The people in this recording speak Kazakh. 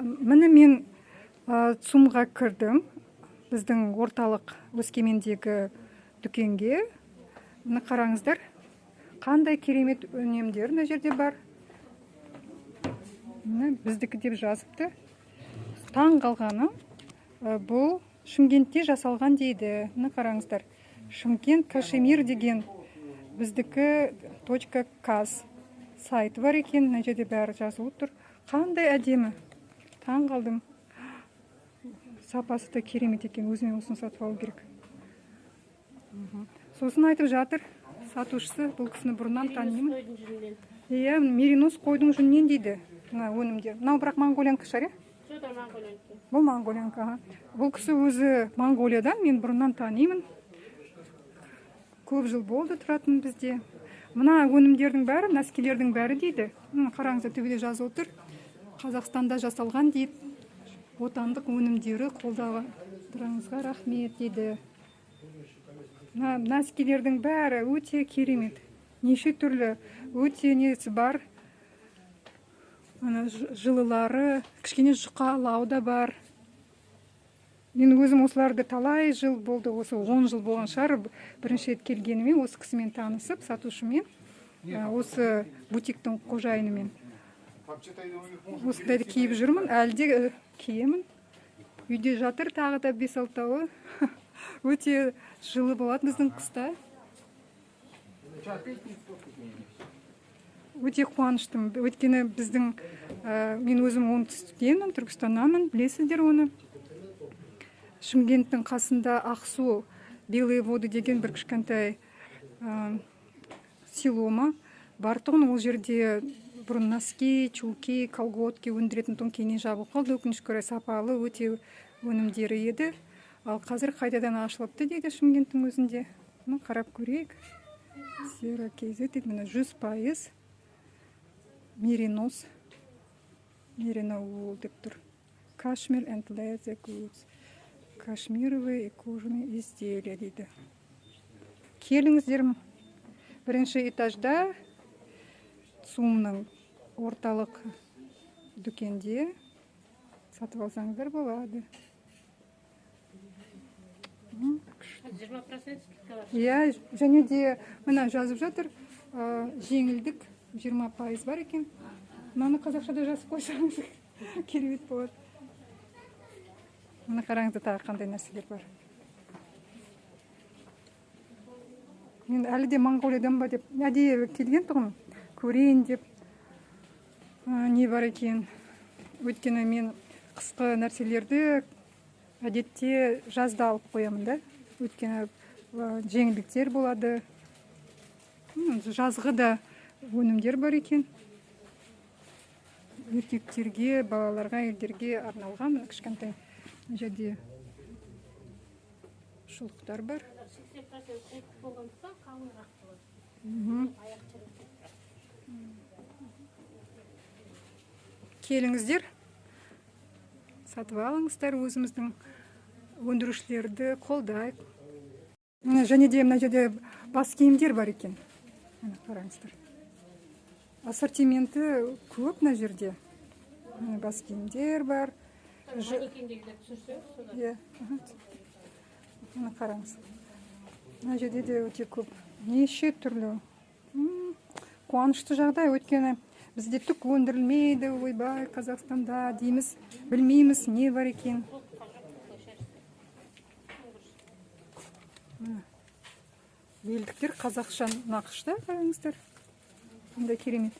Міне мен ЦУМға кірдім. Біздің орталық Өскемендегі дүкенге. Міне қараңыздар. Қандай керемет өнімдер мына жерде бар. Міне біздікі деп жазыпты. Таң қалғаным, бұл Шымкентте жасалған дейді. Міне қараңыздар. Шымкент Кашемир деген біздікі .каз сайты бар екен. Мына жерде бәрі жазылып тұр. Қандай әдемі. Таң қалдым. Сапасы да керемет екен. Өзіме осыны сатып алу керек. Сосын айтып жатыр сатушысы, бұл кісіні бұрыннан танимын. Иә, меринос қойдың жүнінен дейді. Мына өнімдер. Мынау бірақ монголиянка шығар, иә? Бұл монголиянка. Бұл кісі өзі Монголиядан, мен бұрыннан танимын. Көп жыл болды тұратын бізде. Мына өнімдердің бәрі, нәскилердің бәрі дейді. Қараңыздар, төбеде жазып отыр. Қазақстанда жасалған дейді. Отандық өнімдері қолдағандарыңызға рахмет дейді. Нәскилердің бәрі өте керемет. Неше түрлі өте несі бар. Жылылары, кішкене жұқалау да бар. Мен өзім осыларды талай жыл болды, осы 10 жыл болған шығар, бірінші рет келгеніме, осы кісімен танысып, сатушымен, осы бутиктің қожайынымен. Осындайды киіп жүрмін, әлде киемін. Үйде жатыр тағы да 5-6-ы. Өте жылы болады біздің қыста. Өте қуаныштым. Өйткені біздің, мен өзім оңтүстіктенмін, Түркістаннанмын, білесіздер оны. Шымкенттің қасында Ақсу, Белые воды деген бір кішкентай селома бар тұғын. Ол жерде бұрын носки, чулки, колготки өндіретін тұң кейінен жабылып қалды. Өкінішке орай сапалы өте өнімдері еді. Ал қазір қайтадан ашылыпты дейді Шымкенттің өзінде. Қарап көрейік. Сера кейзет дейді, міне 100% меринос. Мериноул деп тұр. Кашмир and leather goods. Кашмировые и кожаные изделия дейді. Келіңіздер, бірінші этажда ЦУМның орталық дүкенде сатып алсаңыздар болады. 20% скидка бар. Иә, және де мына жазып жатыр, жеңілдік 20% бар екен. Мынаны қазақшада жазып қойсаңыз керемет болады. Мына қараңыздар, тағы қандай нәрселер бар. Мен әлі де Монголиядан ба деп әдейі келген тұғым, көрейін деп не бар екен. Өйткені мен қысқы нәрселерді әдетте жазда алып қоямын да. Өйткені жеңілдіктер болады. Жазғы да өнімдер бар екен. Еркектерге, балаларға, елдерге арналған кішкентай жерде шұлықтар бар. 80% болғандықтан қалыңырақ болады. Келіңіздер, сатып алыңыздар, өзіміздің өндірушілерді қолдайық. Және де мына жерде бас киімдер бар екен. Қараңыздар. Ассортименті көп мына жерде. Бас киімдер бар. Манекендегілер түсірсеңіз содан. Мына қараңыз. Мына жерде де өте көп. Неше түрлі. Қуанышты жағдай, өйткені бізде түк өндірілмейді, ойбай, Қазақстанда дейміз, білмейміз, не бар екен. Белдіктер қазақша нақышта, қараңыздар. Қандай керемет.